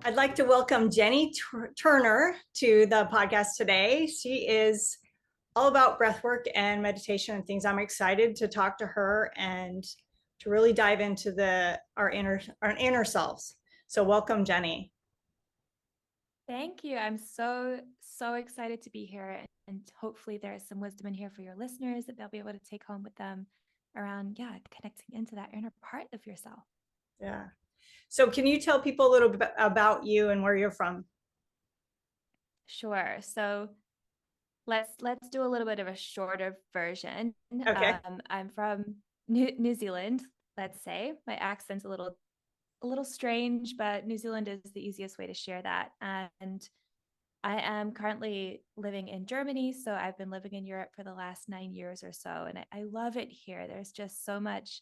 I'd like to welcome Jenni Turner to the podcast today. She is all about breathwork and meditation and things. I'm excited to talk to her and to really dive into our inner selves. So welcome, Jenni. Thank you. I'm so excited to be here. And hopefully there is some wisdom in here for your listeners that they'll be able to take home with them around, connecting into that inner part of yourself. Yeah. So can you tell people a little bit about you and where you're from? Sure. So let's do a little bit of a shorter version. Okay. I'm from New Zealand, let's say. My accent's a little strange, but New Zealand is the easiest way to share that. And I am currently living in Germany. So I've been living in Europe for the last 9 years or so. And I love it here. There's just so much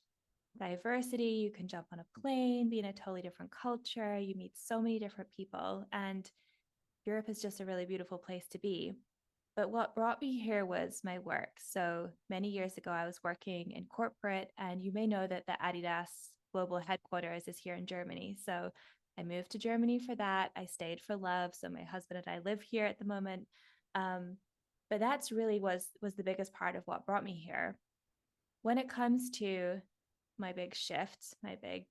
diversity. You can jump on a plane, be in a totally different culture. You meet so many different people. And Europe is just a really beautiful place to be. But what brought me here was my work. So many years ago, I was working in corporate, and you may know that the Adidas global headquarters is here in Germany. So I moved to Germany for that. I stayed for love. So my husband and I live here at the moment. Um, but that's really was the biggest part of what brought me here. When it comes to my big shift, my big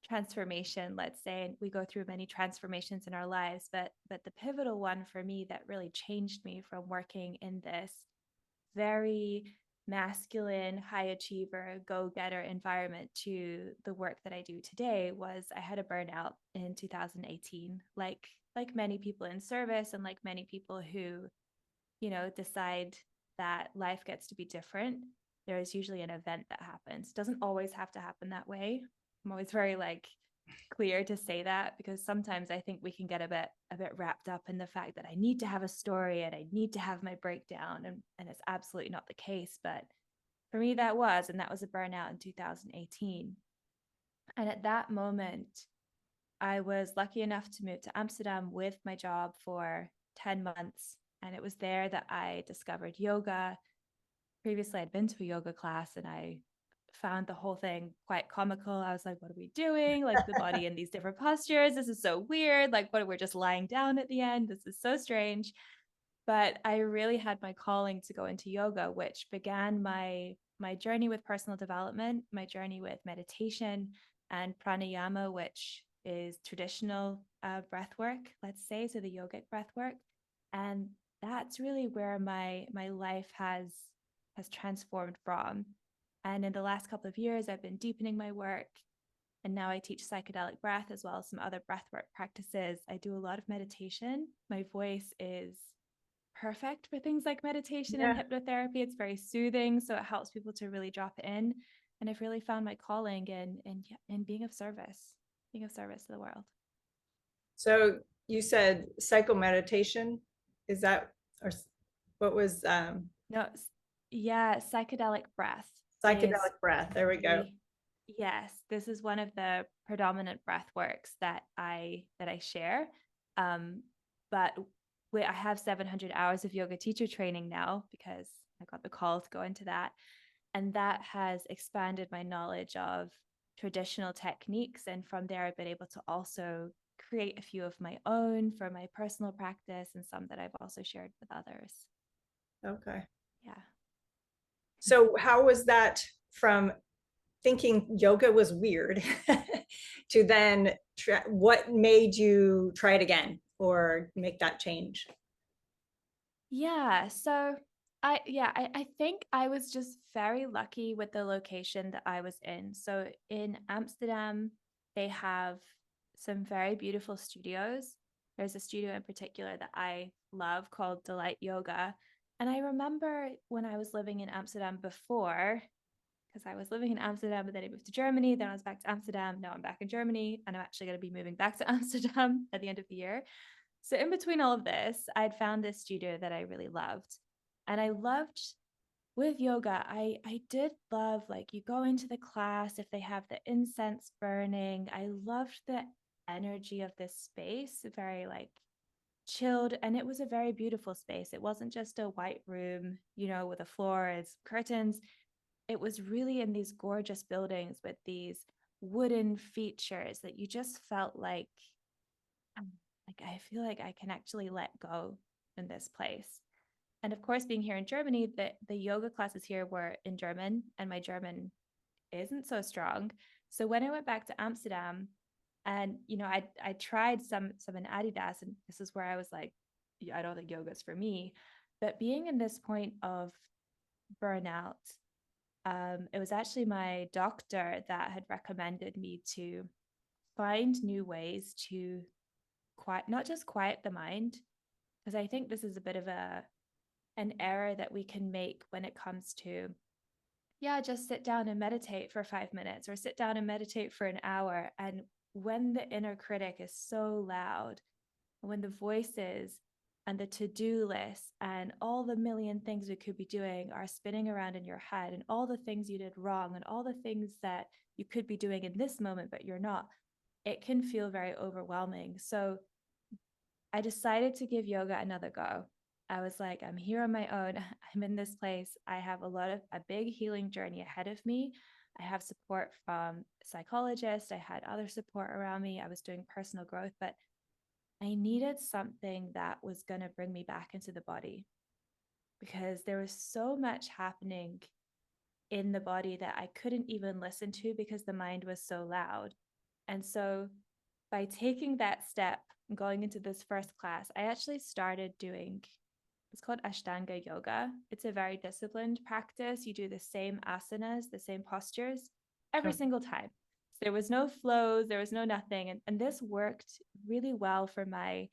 transformation, let's say, and we go through many transformations in our lives, but the pivotal one for me that really changed me from working in this very masculine, high achiever, go-getter environment to the work that I do today was I had a burnout in 2018, like many people in service and like many people who, decide that life gets to be different. There is usually an event that happens. It doesn't always have to happen that way. I'm always very clear to say that because sometimes I think we can get a bit wrapped up in the fact that I need to have a story and I need to have my breakdown, and it's absolutely not the case. But for me that was a burnout in 2018. And at that moment, I was lucky enough to move to Amsterdam with my job for 10 months. And it was there that I discovered yoga. Previously, I'd been to a yoga class and I found the whole thing quite comical. I was like, what are we doing? Like the body in these different postures. This is so weird. Like, what, we're just lying down at the end. This is so strange. But I really had my calling to go into yoga, which began my journey with personal development, my journey with meditation and pranayama, which is traditional breath work, let's say, so the yogic breath work. And that's really where my life has transformed from. And in the last couple of years, I've been deepening my work. And now I teach psychedelic breath as well as some other breathwork practices. I do a lot of meditation. My voice is perfect for things like meditation and Yeah. hypnotherapy. It's very soothing, so it helps people to really drop in. And I've really found my calling in being of service to the world. So you said psychomeditation. Is that or what was No, yeah, psychedelic breath is psychedelic breath? There we go. the yes, this is one of the predominant breath works that I share. Um, but I have 700 hours of yoga teacher training now because I got the call to go into that. And that has expanded my knowledge of traditional techniques. And from there, I've been able to also create a few of my own for my personal practice and some that I've also shared with others. Okay. Yeah. So how was that from thinking yoga was weird to then what made you try it again or make that change? Yeah. So I think I was just very lucky with the location that I was in. So in Amsterdam, they have some very beautiful studios. There's a studio in particular that I love called Delight Yoga. And I remember when I was living in Amsterdam before, because I was living in Amsterdam, but then I moved to Germany. Then I was back to Amsterdam. Now I'm back in Germany, and I'm actually going to be moving back to Amsterdam at the end of the year. So in between all of this, I'd found this studio that I really loved. And I loved with yoga, I did love like you go into the class if they have the incense burning. I loved the energy of this space, very chilled, and it was a very beautiful space. It wasn't just a white room, with a floor as curtains. It was really in these gorgeous buildings with these wooden features that you just felt like like I feel like I can actually let go in this place. And of course, being here in Germany, the yoga classes here were in German, and my German isn't so strong. So when I went back to Amsterdam, and I tried some in Adidas, and this is where I was like, yeah, I don't think yoga's for me. But being in this point of burnout, it was actually my doctor that had recommended me to find new ways to quiet, not just quiet the mind, because I think this is a bit of an error that we can make when it comes to, yeah, just sit down and meditate for 5 minutes or sit down and meditate for an hour. And when the inner critic is so loud, when the voices and the to-do list and all the million things we could be doing are spinning around in your head, and all the things you did wrong and all the things that you could be doing in this moment but you're not, it can feel very overwhelming. So I decided to give yoga another go. I was like, I'm here on my own. I'm in this place. I have a big healing journey ahead of me. I have support from a psychologist. I had other support around me. I was doing personal growth, but I needed something that was going to bring me back into the body, because there was so much happening in the body that I couldn't even listen to because the mind was so loud. And so by taking that step, going into this first class, I actually started doing, it's called Ashtanga yoga. It's a very disciplined practice. You do the same asanas, the same postures every Oh. single time. So there was no flows, there was no nothing. And this worked really well for my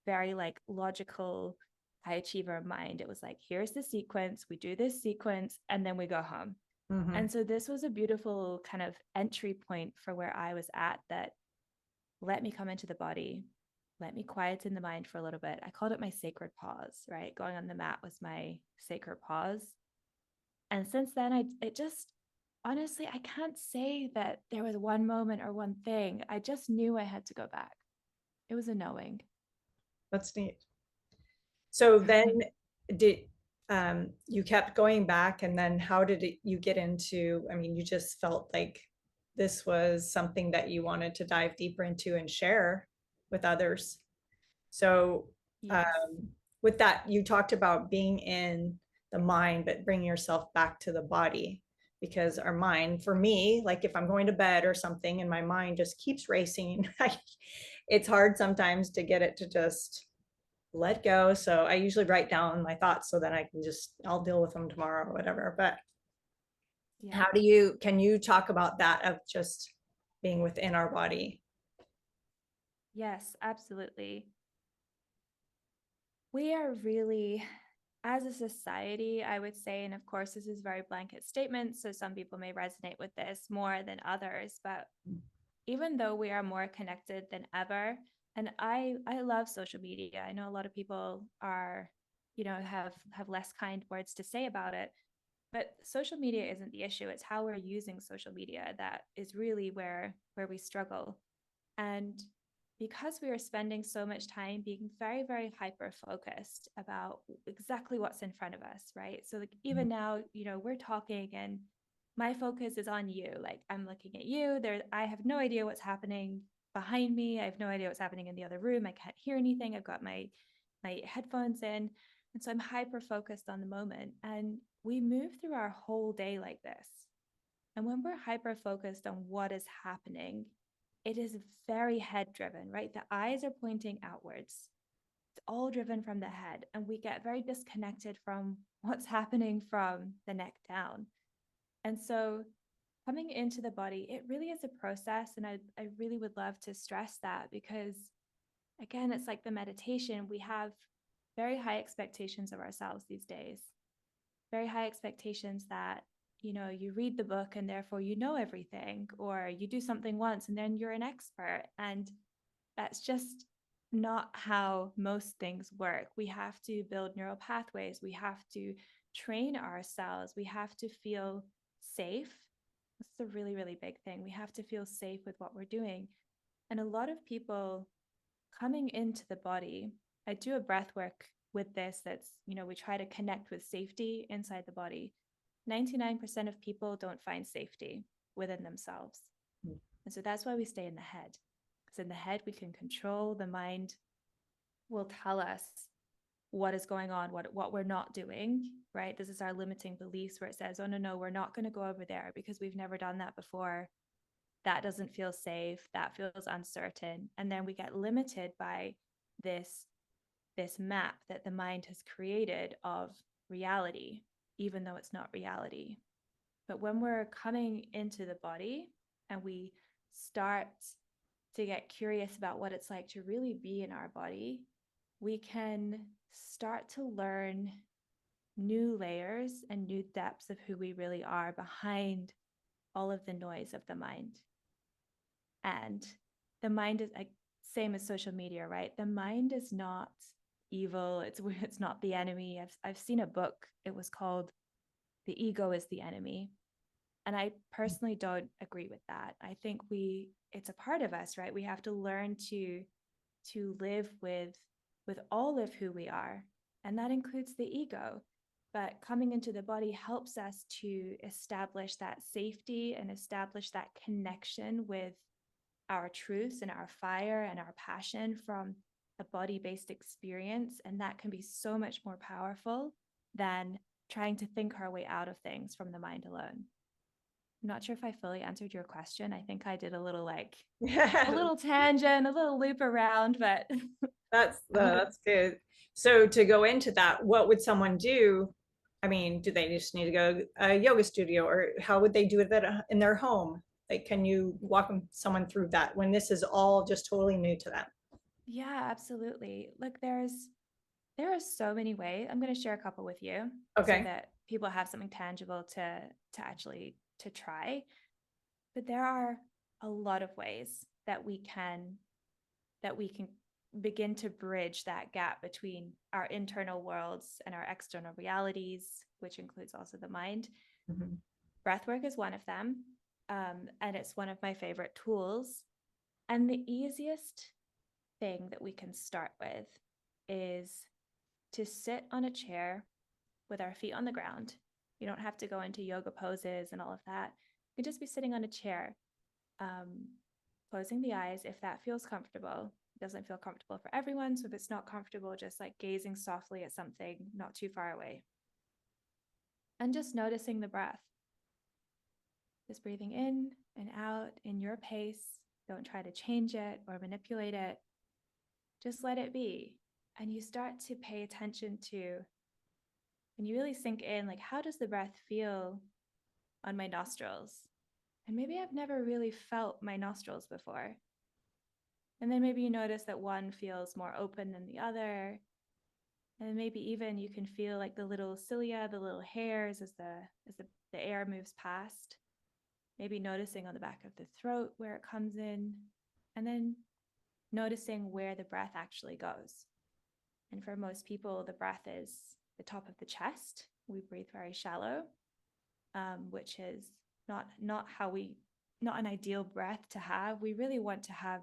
very like logical high achiever mind. It was like, here's the sequence, we do this sequence, and then we go home. Mm-hmm. And so this was a beautiful kind of entry point for where I was at, that let me come into the body, let me quiet in the mind for a little bit. I called it my sacred pause, right? Going on the mat was my sacred pause. And since then, it just, honestly, I can't say that there was one moment or one thing. I just knew I had to go back. It was a knowing. That's neat. So then did you kept going back, and then how did you get into, I mean, you just felt like this was something that you wanted to dive deeper into and share with others. So Yes. um, with that, you talked about being in the mind, but bringing yourself back to the body, because our mind, for me, like if I'm going to bed or something and my mind just keeps racing, it's hard sometimes to get it to just let go. So I usually write down my thoughts so that I can just, I'll deal with them tomorrow or whatever. But Yeah. how do you, can you talk about that of just being within our body? Yes, absolutely. We are really, as a society, I would say, and of course, this is very blanket statement, so some people may resonate with this more than others, but even though we are more connected than ever, and I love social media. I know a lot of people are, have less kind words to say about it, but social media isn't the issue. It's how we're using social media that is really where we struggle. And because we are spending so much time being very, very hyper focused about exactly what's in front of us, right? So, like, even now, we're talking and my focus is on you. Like, I'm looking at you. I have no idea what's happening behind me. I have no idea what's happening in the other room. I can't hear anything. I've got my headphones in. And so I'm hyper focused on the moment. And we move through our whole day like this. And when we're hyper focused on what is happening, it is very head driven, right? The eyes are pointing outwards. It's all driven from the head. And we get very disconnected from what's happening from the neck down. And so coming into the body, it really is a process. And I really would love to stress that, because, again, it's like the meditation. We have very high expectations of ourselves these days, very high expectations that, you read the book and therefore you know everything, or you do something once and then you're an expert. And that's just not how most things work. We have to build neural pathways. We have to train ourselves. We have to feel safe. That's a really, really big thing. We have to feel safe with what we're doing. And a lot of people coming into the body, I do a breath work with this that's, we try to connect with safety inside the body. 99% of people don't find safety within themselves. And so that's why we stay in the head. Because in the head, we can control. The mind will tell us what is going on, what we're not doing, right? This is our limiting beliefs where it says, oh, no, we're not going to go over there because we've never done that before. That doesn't feel safe. That feels uncertain. And then we get limited by this map that the mind has created of reality, even though it's not reality. But when we're coming into the body and we start to get curious about what it's like to really be in our body, we can start to learn new layers and new depths of who we really are behind all of the noise of the mind. And the mind is like same as social media, right? The mind is not evil. It's not the enemy. I've seen a book. It was called The Ego is the Enemy. And I personally don't agree with that. I think it's a part of us, right? We have to learn to live with all of who we are. And that includes the ego. But coming into the body helps us to establish that safety and establish that connection with our truths and our fire and our passion from a body-based experience. And that can be so much more powerful than trying to think our way out of things from the mind alone. I'm not sure if I fully answered your question. I think I did a little a little tangent, a little loop around, but that's good. So to go into that, what would someone do? I mean, do they just need to go to a yoga studio, or how would they do it in their home? Like, can you walk someone through that when this is all just totally new to them? Yeah, absolutely. Look, there are so many ways. I'm going to share a couple with you so Okay. that people have something tangible to actually to try. But there are a lot of ways that we can begin to bridge that gap between our internal worlds and our external realities, which includes also the mind. Mm-hmm. Breathwork is one of them, and it's one of my favorite tools. And the easiest thing that we can start with is to sit on a chair with our feet on the ground. You don't have to go into yoga poses and all of that. You can just be sitting on a chair, closing the eyes if that feels comfortable. It doesn't feel comfortable for everyone. So if it's not comfortable, just like gazing softly at something not too far away. And just noticing the breath. Just breathing in and out in your pace. Don't try to change it or manipulate it. Just let it be. And you start to pay attention to, and you really sink in, like, how does the breath feel on my nostrils? And maybe I've never really felt my nostrils before. And then maybe you notice that one feels more open than the other. And maybe even you can feel like the little cilia, the little hairs as the air moves past. Maybe noticing on the back of the throat where it comes in. And then noticing where the breath actually goes. And for most people, the breath is the top of the chest. We breathe very shallow, which is not an ideal breath to have. We really want to have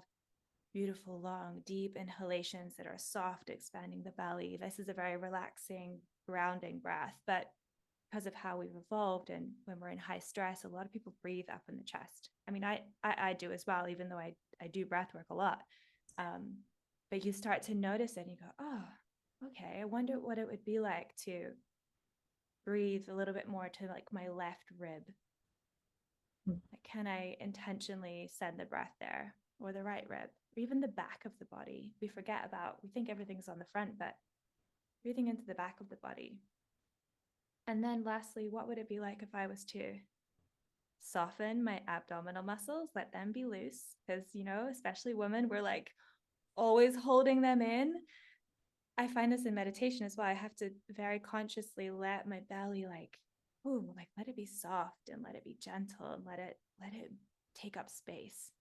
beautiful, long, deep inhalations that are soft, expanding the belly. This is a very relaxing, grounding breath. But because of how we've evolved and when we're in high stress, a lot of people breathe up in the chest. I mean, I do as well, even though I do breath work a lot. But you start to notice it and you go, oh, okay, I wonder what it would be like to breathe a little bit more to like my left rib. Like, can I intentionally send the breath there, or the right rib, or even the back of the body? We think everything's on the front, but breathing into the back of the body. And then lastly, what would it be like if I was to soften my abdominal muscles, let them be loose? Because, especially women, we're like always holding them in. I find this in meditation as well. I have to very consciously let my belly let it be soft and let it be gentle and let it take up space.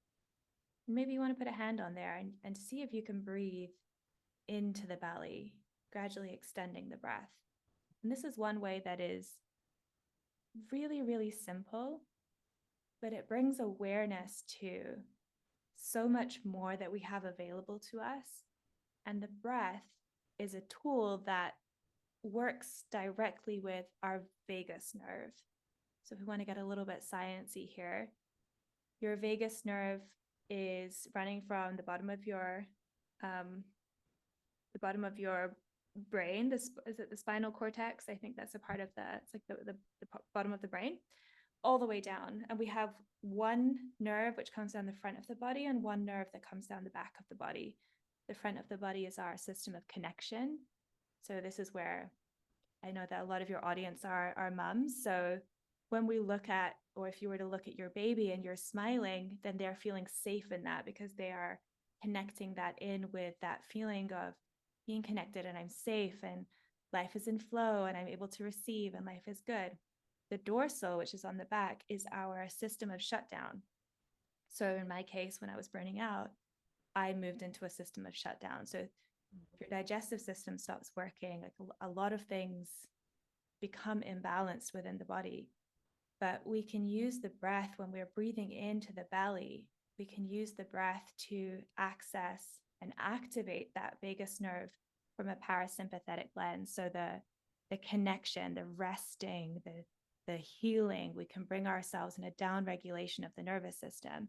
And maybe you want to put a hand on there and see if you can breathe into the belly, gradually extending the breath. And this is one way that is really, really simple, but it brings awareness to so much more that we have available to us. And the breath is a tool that works directly with our vagus nerve. So if we want to get a little bit sciencey here, your vagus nerve is running from the bottom of your brain. This is it, the spinal cortex. I think that's a part of it's like the bottom of the brain, all the way down. And we have one nerve which comes down the front of the body and one nerve that comes down the back of the body. The front of the body is our system of connection. So this is where I know that a lot of your audience are moms. So when we look at, or if you were to look at your baby and you're smiling, then they're feeling safe in that because they are connecting that in with that feeling of being connected and I'm safe and life is in flow and I'm able to receive and life is good. The dorsal, which is on the back, is our system of shutdown. So in my case, when I was burning out, I moved into a system of shutdown. So if your digestive system stops working, like a lot of things become imbalanced within the body. But we can use the breath when we're breathing into the belly. We can use the breath to access and activate that vagus nerve from a parasympathetic lens. So the connection, the resting, the healing, we can bring ourselves in a down regulation of the nervous system.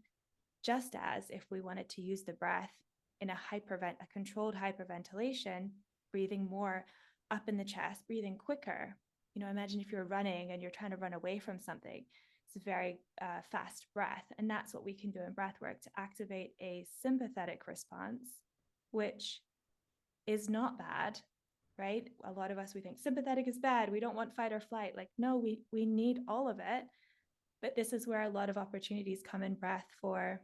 Just as if we wanted to use the breath in a controlled hyperventilation, breathing more up in the chest, breathing quicker. Imagine if you're running and you're trying to run away from something. It's a very fast breath. And that's what we can do in breath work to activate a sympathetic response, which is not bad, right? A lot of us, we think sympathetic is bad. We don't want fight or flight. Like, no, we need all of it. But this is where a lot of opportunities come in breath for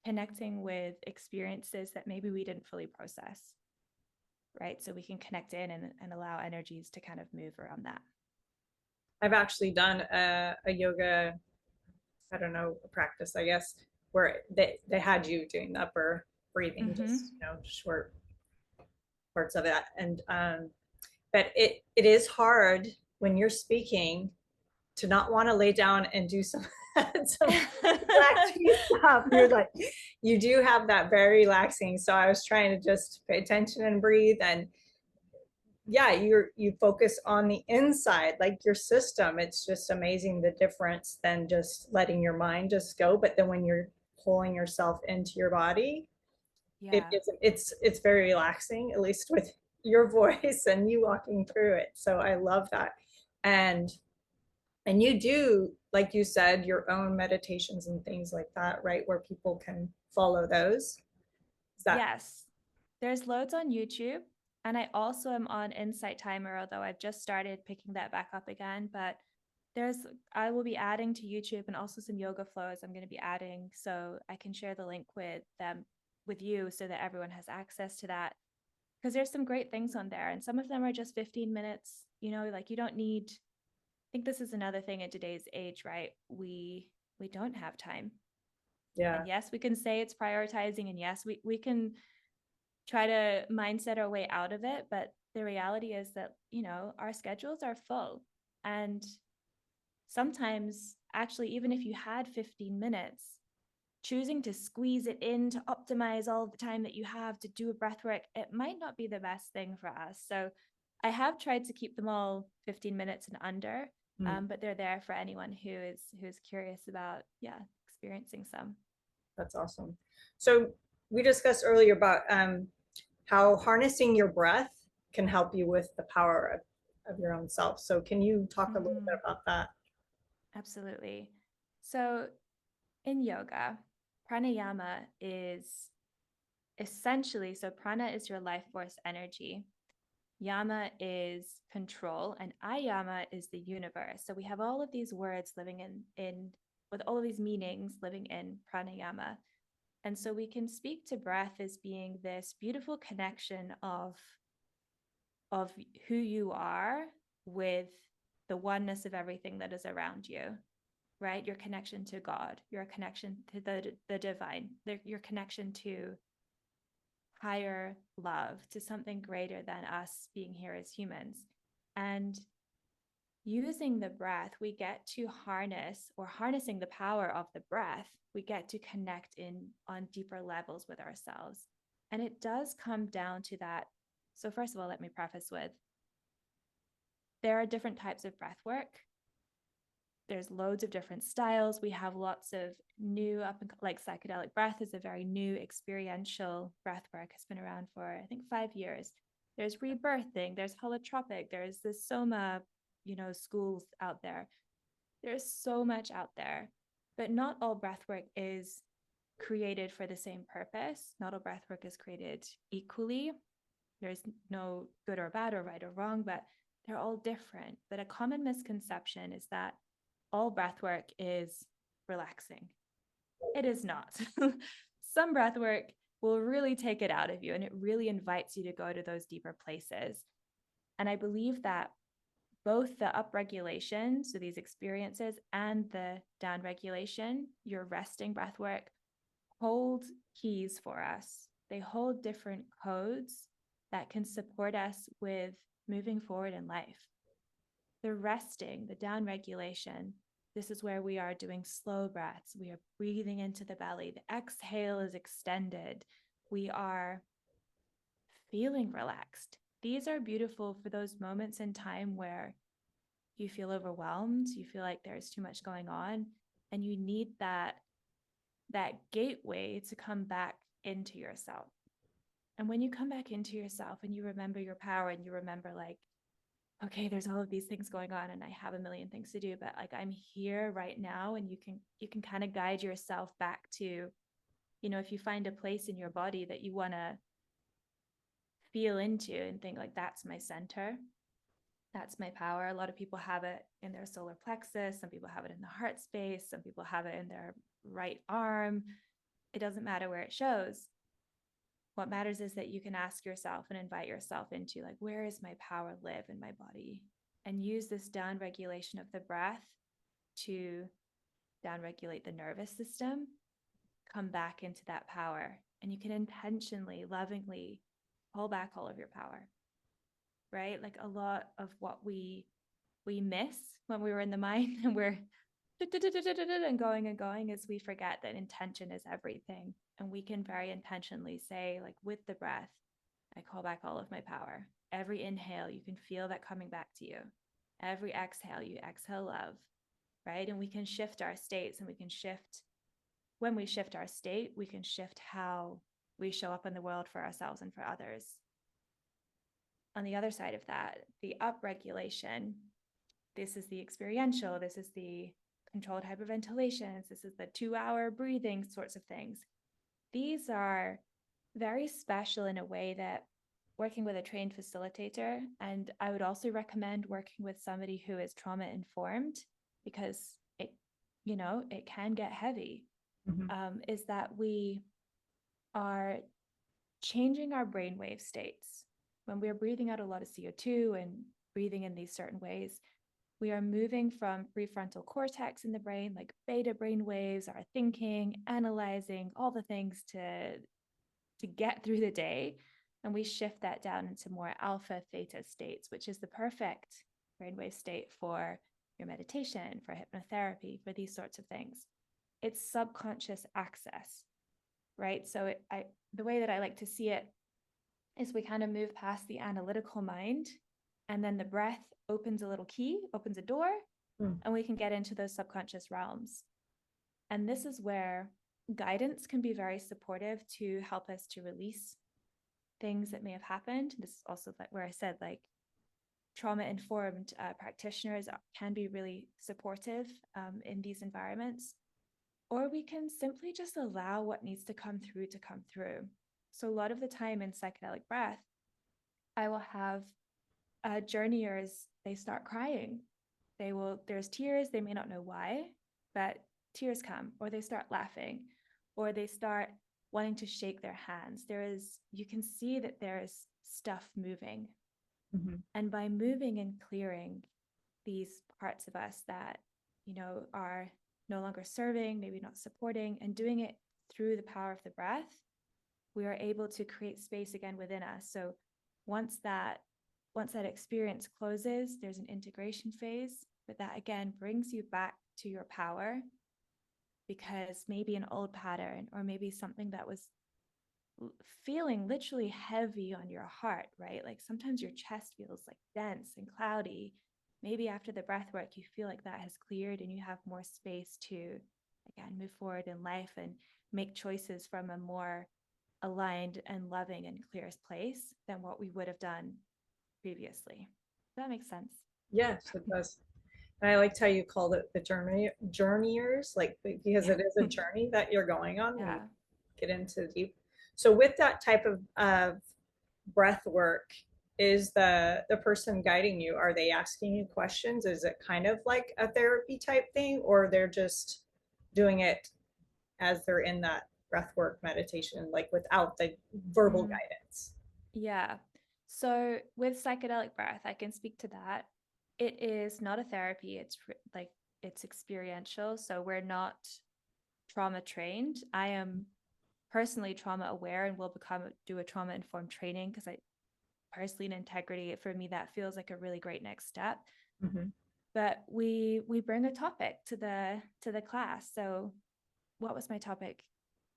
connecting with experiences that maybe we didn't fully process, right? So we can connect in and allow energies to kind of move around that. I've actually done a yoga, I don't know, a practice, I guess, where they had you doing the upper breathing, just short parts of that. And but it is hard when you're speaking to not want to lay down and do some relaxing stuff. You're like, you do have that very relaxing. So I was trying to just pay attention and breathe. And yeah, you focus on the inside, like your system. It's just amazing the difference than just letting your mind just go. But then when you're pulling yourself into your body, Yeah. it's very relaxing, at least with your voice and you walking through it. So I love that. And you do, like you said, your own meditations and things like that, right? Where people can follow those. Is that Yes. There's loads on YouTube. And I also am on Insight Timer, although I've just started picking that back up again. But I will be adding to YouTube and also some yoga flows I'm going to be adding. So I can share the link with them, with you, so that everyone has access to that. Because there's some great things on there. And some of them are just 15 minutes. Like you don't need, I think this is another thing in today's age, right? We don't have time. yeah, And yes, we can say it's prioritizing. And yes, we can try to mindset our way out of it. But the reality is that, our schedules are full. And sometimes, actually, even if you had 15 minutes, choosing to squeeze it in to optimize all the time that you have to do a breath work, it might not be the best thing for us. So I have tried to keep them all 15 minutes and under, but they're there for anyone who's curious about, experiencing some. that's awesome. So we discussed earlier about how harnessing your breath can help you with the power of your own self. So can you talk a little bit about that? Absolutely. So in yoga, pranayama is essentially, so prana is your life force energy. Yama is control, and ayama is the universe. So we have all of these words living in with all of these meanings living in pranayama. And so we can speak to breath as being this beautiful connection of who you are with the oneness of everything that is around you, right? Your connection to God, your connection to the divine, your connection to higher love, to something greater than us being here as humans. And using the breath, we get to harnessing the power of the breath, we get to connect on deeper levels with ourselves. And it does come down to that. So first of all, let me preface with, there are different types of breath work. there's loads of different styles. We have lots of new like psychedelic breath is a very new experiential breath work. It's been around for, I think, 5 years. There's rebirthing, there's holotropic, there's the soma, schools out there. There's so much out there, but not all breath work is created for the same purpose. Not all breath work is created equally. There's no good or bad or right or wrong, but they're all different. But a common misconception is that all breath work is relaxing. It is not. Some breath work will really take it out of you, and it really invites you to go to those deeper places. And I believe that both the upregulation, so these experiences, and the downregulation, your resting breath work, hold keys for us. They hold different codes that can support us with moving forward in life. The resting, the downregulation, this is where we are doing slow breaths. We are breathing into the belly. The exhale is extended. We are feeling relaxed. These are beautiful for those moments in time where you feel overwhelmed, you feel like there's too much going on, and you need that gateway to come back into yourself. And when you come back into yourself and you remember your power and you remember, like, okay, there's all of these things going on and I have a million things to do, but like I'm here right now, and you can kind of guide yourself back to, if you find a place in your body that you want to feel into and think like, that's my center, that's my power. A lot of people have it in their solar plexus. Some people have it in the heart space. Some people have it in their right arm. It doesn't matter where it shows. What matters is that you can ask yourself and invite yourself into, like, where is my power live in my body? And use this down regulation of the breath to down regulate the nervous system, come back into that power. And you can intentionally, lovingly pull back all of your power, right? Like a lot of what we miss when we were in the mind and we're and going is we forget that intention is everything. And we can very intentionally say, like, with the breath, I call back all of my power. Every inhale, you can feel that coming back to you. Every exhale, you exhale love, right? And we can shift our states, and we can shift, when we shift our state, we can shift how we show up in the world for ourselves and for others. On the other side of that, the upregulation, this is the experiential, this is the controlled hyperventilations, this is the 2-hour breathing sorts of things. These are very special in a way that working with a trained facilitator, and I would also recommend working with somebody who is trauma informed, because it can get heavy, is that we are changing our brainwave states. When we're breathing out a lot of CO2 and breathing in these certain ways, we are moving from prefrontal cortex in the brain, like beta brain waves, our thinking, analyzing, all the things to get through the day. And we shift that down into more alpha theta states, which is the perfect brainwave state for your meditation, for hypnotherapy, for these sorts of things. It's subconscious access, right? So the way that I like to see it is we kind of move past the analytical mind, and then the breath opens a little key, opens a door, and we can get into those subconscious realms. And this is where guidance can be very supportive to help us to release things that may have happened. This is also where I said, like, trauma-informed practitioners can be really supportive in these environments. Or we can simply just allow what needs to come through. So a lot of the time in psychedelic breath, I will have journeyers, they start crying. There's tears, they may not know why, but tears come, or they start laughing, or they start wanting to shake their hands. You can see that there's stuff moving. And by moving and clearing these parts of us that, are no longer serving, maybe not supporting, and doing it through the power of the breath, we are able to create space again within us. So once that experience closes, there's an integration phase, but that again brings you back to your power, because maybe an old pattern, or maybe something that was feeling literally heavy on your heart, right? Like sometimes your chest feels like dense and cloudy. maybe after the breath work, you feel like that has cleared and you have more space to, again, move forward in life and make choices from a more aligned and loving and clearest place than what we would have done previously. That makes sense. Yes, it does. And I liked how you called it the journeyers, like because Yeah. it is a journey that you're going on when you Yeah. get into deep. So with that type of breath work, is the person guiding you, are they asking you questions? Is it kind of like a therapy type thing, or they're just doing it as they're in that breath work meditation, like without the verbal Mm, guidance? yeah. So with psychedelic breath, I can speak to that. It is not a therapy. Like it's experiential. So we're not trauma trained. I am personally trauma aware and will do a trauma informed training because I personally in integrity, for me, that feels like a really great next step. Mm-hmm. But we bring a topic to the class. So what was my topic?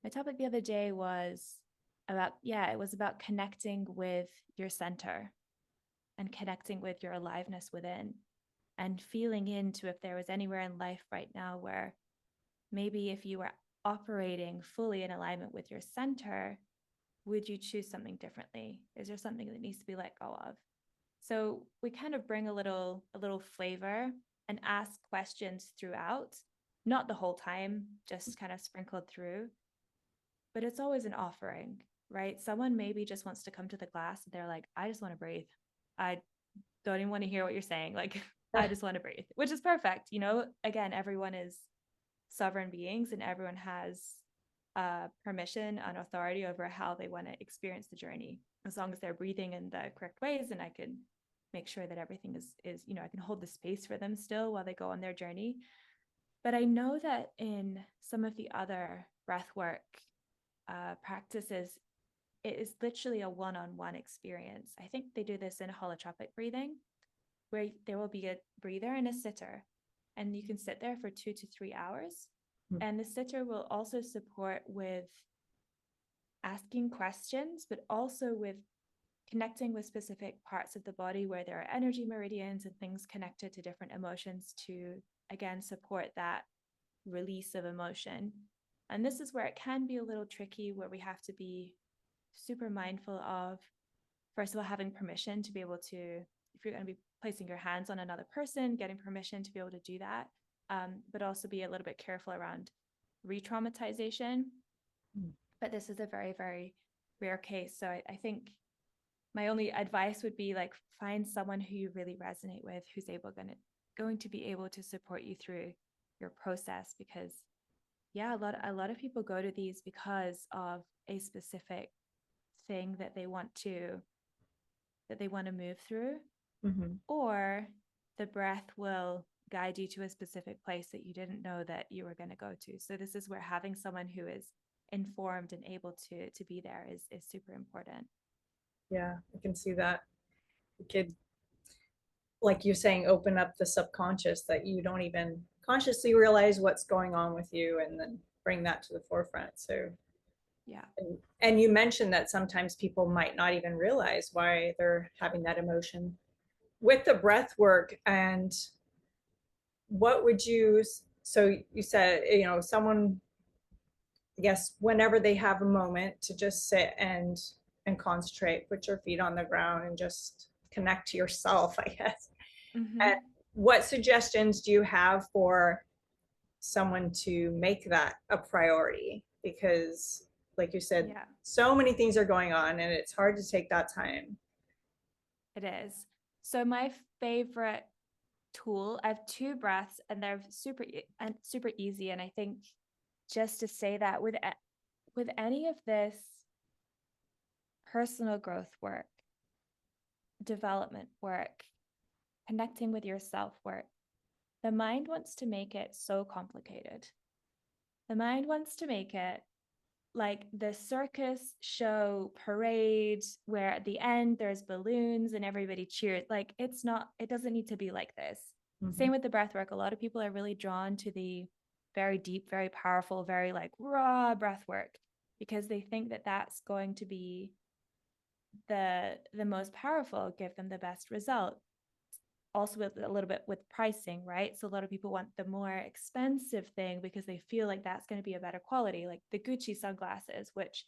My topic the other day was about, yeah, it was about connecting with your center and connecting with your aliveness within and feeling into if there was anywhere in life right now where maybe if you were operating fully in alignment with your center, would you choose something differently? Is there something that needs to be let go of? So we kind of bring a little flavor and ask questions throughout, not the whole time, just kind of sprinkled through, but it's always an offering, right? Someone maybe just wants to come to the class and they're like, I just want to breathe. I don't even want to hear what you're saying. Like, I just want to breathe, which is perfect. You know, again, everyone is sovereign beings and everyone has permission and authority over how they want to experience the journey. As long as they're breathing in the correct ways, and I can make sure that everything is, you know, I can hold the space for them still while they go on their journey. But I know that in some of the other breathwork practices, it is literally a one-on-one experience. I think they do this in holotropic breathing, where there will be a breather and a sitter, and you can sit there for 2 to 3 hours. And the sitter will also support with asking questions, but also with connecting with specific parts of the body where there are energy meridians and things connected to different emotions to, again, support that release of emotion. And this is where it can be a little tricky, where we have to be super mindful of, first of all, having permission to be able to, if you're going to be placing your hands on another person, getting permission to be able to do that, but also be a little bit careful around re-traumatization. But this is a very, very rare case. So I think my only advice would be like find someone who you really resonate with, who's going to be able to support you through your process. Because yeah, a lot of people go to these because of a specific thing that they want to move through, Mm-hmm. or the breath will guide you to a specific place that you didn't know that you were going to go to. So this is where having someone who is informed and able to be there is super important. Yeah, I can see that. It could, like you're saying, open up the subconscious that you don't even consciously realize what's going on with you, and then bring that to the forefront. So, Yeah. and you mentioned that sometimes people might not even realize why they're having that emotion with the breath work. And what would you, so you said, you know, someone, I guess, whenever they have a moment to just sit and concentrate, put your feet on the ground and just connect to yourself, I guess. Mm-hmm. And what suggestions do you have for someone to make that a priority? Because, like you said, Yeah, so many things are going on and it's hard to take that time. it is. So my favorite tool, I have two breaths and they're super easy. And I think just to say that with any of this personal growth work, development work, connecting with yourself work, the mind wants to make it so complicated. The mind wants to make it like the circus show parade where at the end there's balloons and everybody cheers. Like it's not, it doesn't need to be like this. Mm-hmm. Same with the breath work. A lot of people are really drawn to the very deep, very powerful, very like raw breath work because they think that that's going to be the most powerful, give them the best result. also with a little bit with pricing, right? So a lot of people want the more expensive thing because they feel like that's going to be a better quality, like the Gucci sunglasses, which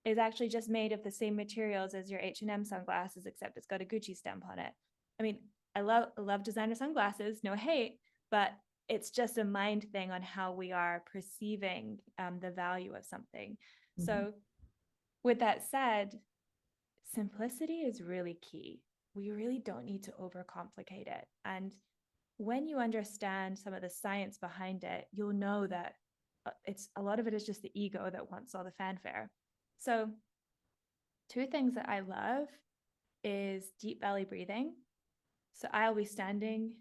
is actually just made of the same materials as your H&M sunglasses, except it's got a Gucci stamp on it. I mean, I love designer sunglasses, no hate, but it's just a mind thing on how we are perceiving the value of something. Mm-hmm. So with that said, simplicity is really key. We really don't need to overcomplicate it. And when you understand some of the science behind it, you'll know that it's a lot of it is just the ego that wants all the fanfare. So, two things that I love is deep belly breathing. So, I'll be standing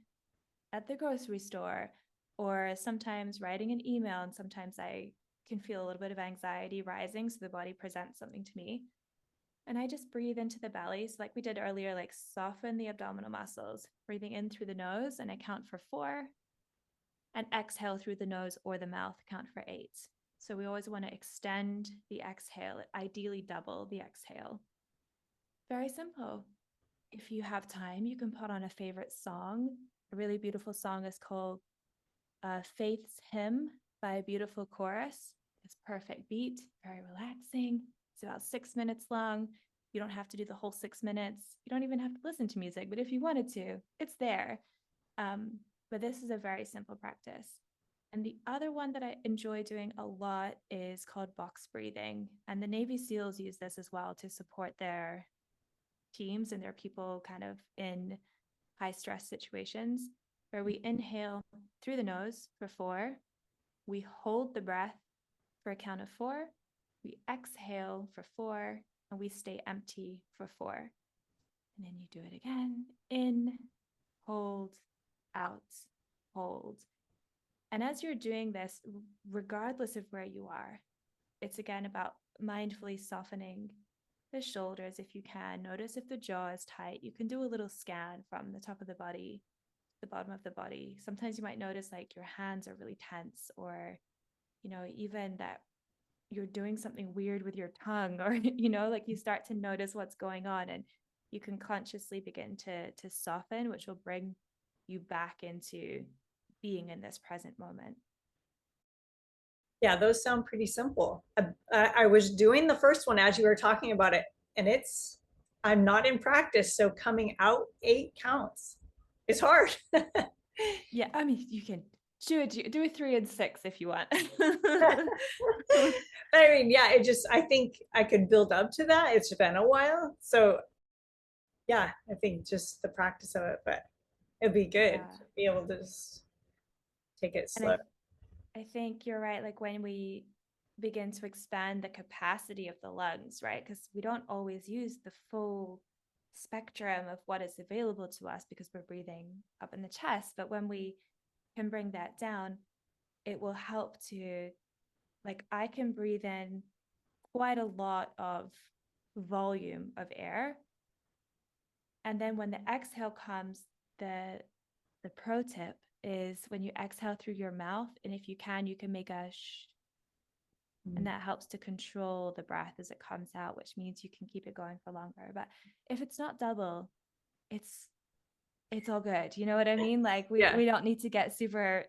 at the grocery store or sometimes writing an email, and sometimes I can feel a little bit of anxiety rising. So, the body presents something to me. And I just breathe into the belly. So, like we did earlier, like soften the abdominal muscles, breathing in through the nose, and I count for 4, and exhale through the nose or the mouth, count for 8. So, we always want to extend the exhale, ideally double the exhale. Very simple. If you have time, you can put on a favorite song. A really beautiful song is called Faith's Hymn by a beautiful chorus. It's perfect beat, very relaxing. It's about 6 minutes long. You don't have to do the whole 6 minutes. You don't even have to listen to music, but if you wanted to, it's there. But this is a very simple practice. And the other one that I enjoy doing a lot is called box breathing. And the Navy SEALs use this as well to support their teams and their people kind of in high stress situations, where we inhale through the nose for 4, we hold the breath for a count of 4, we exhale for 4, and we stay empty for 4. And then you do it again. In, hold, out, hold. And as you're doing this, regardless of where you are, it's again about mindfully softening the shoulders if you can. Notice if the jaw is tight. You can do a little scan from the top of the body, the bottom of the body. Sometimes you might notice like your hands are really tense, or, even that you're doing something weird with your tongue, or, like you start to notice what's going on, and you can consciously begin to soften, which will bring you back into being in this present moment. Yeah, those sound pretty simple. I was doing the first one as you were talking about it, and I'm not in practice, so coming out 8 counts. It's hard. Yeah, I mean, you can do a 3 and 6 if you want. I mean, yeah, I think I could build up to that. It's been a while. So yeah, I think just the practice of it, but it'd be good to be able to just take it slow. And I think you're right. Like when we begin to expand the capacity of the lungs, right? Because we don't always use the full spectrum of what is available to us because we're breathing up in the chest. But when we can bring that down, it will help to, like, I can breathe in quite a lot of volume of air. And then when the exhale comes, the pro tip is when you exhale through your mouth, and if you can make a shh, and that helps to control the breath as it comes out, which means you can keep it going for longer. But if it's not double, it's all good. You know what I mean? Like we don't need to get super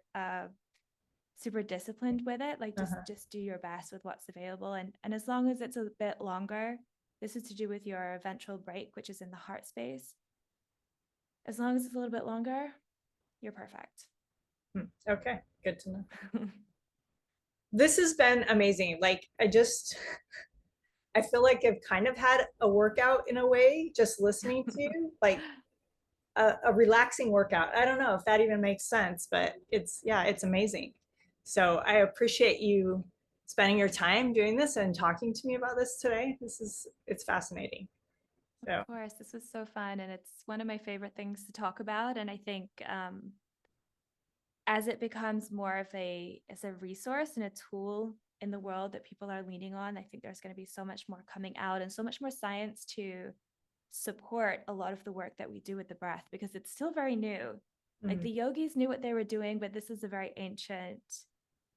disciplined with it. Like just do your best with what's available. And as long as it's a bit longer, this is to do with your ventral brake, which is in the heart space. As long as it's a little bit longer, you're perfect. Okay, good to know. This has been amazing. Like I feel like I've kind of had a workout in a way, just listening to you, like a relaxing workout. I don't know if that even makes sense, but it's amazing. So I appreciate you spending your time doing this and talking to me about this today. It's fascinating. So. Of course, this was so fun, and it's one of my favorite things to talk about. And I think as it becomes more of as a resource and a tool in the world that people are leaning on, I think there's going to be so much more coming out and so much more science to support a lot of the work that we do with the breath, because it's still very new. Like the yogis knew what they were doing, but this is a very ancient,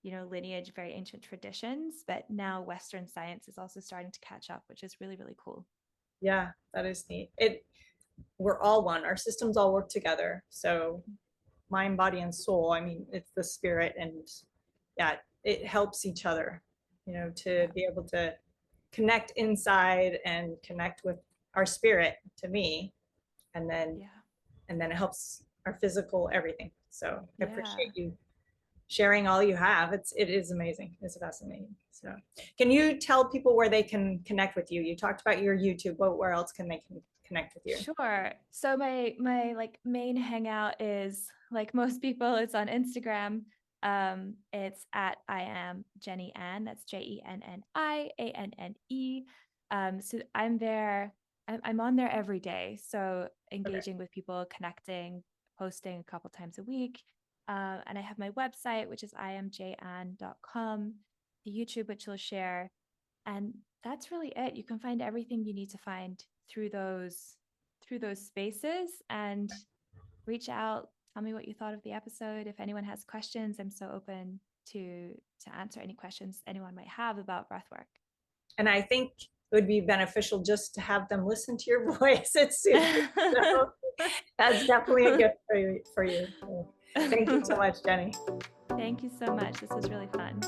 lineage, very ancient traditions. But now Western science is also starting to catch up, which is really, really cool. Yeah, that is neat. we're all one. Our systems all work together. So mind, body, and soul. I mean, it's the spirit, and yeah, it helps each other, to be able to connect inside and connect with our spirit, to me, and then Yeah. it helps our physical everything. So I Yeah. appreciate you sharing all you have. It is amazing. It's fascinating. So can you tell people where they can connect with you? You talked about your YouTube, but where else can they connect with you? Sure. So my like main hangout is, like most people, it's on Instagram. It's at I am Jenni Ann. That's JenniAnne. So I'm there. I'm on there every day. So Okay. engaging with people, connecting, posting a couple times a week. And I have my website, which is imjann.com, the YouTube, which you'll share. And that's really it. You can find everything you need to find through those spaces, and reach out, tell me what you thought of the episode. If anyone has questions, I'm so open to answer any questions anyone might have about breathwork. And I think it would be beneficial just to have them listen to your voice. It's soothing. So that's definitely a gift for you. So thank you so much, Jenni. Thank you so much. This was really fun.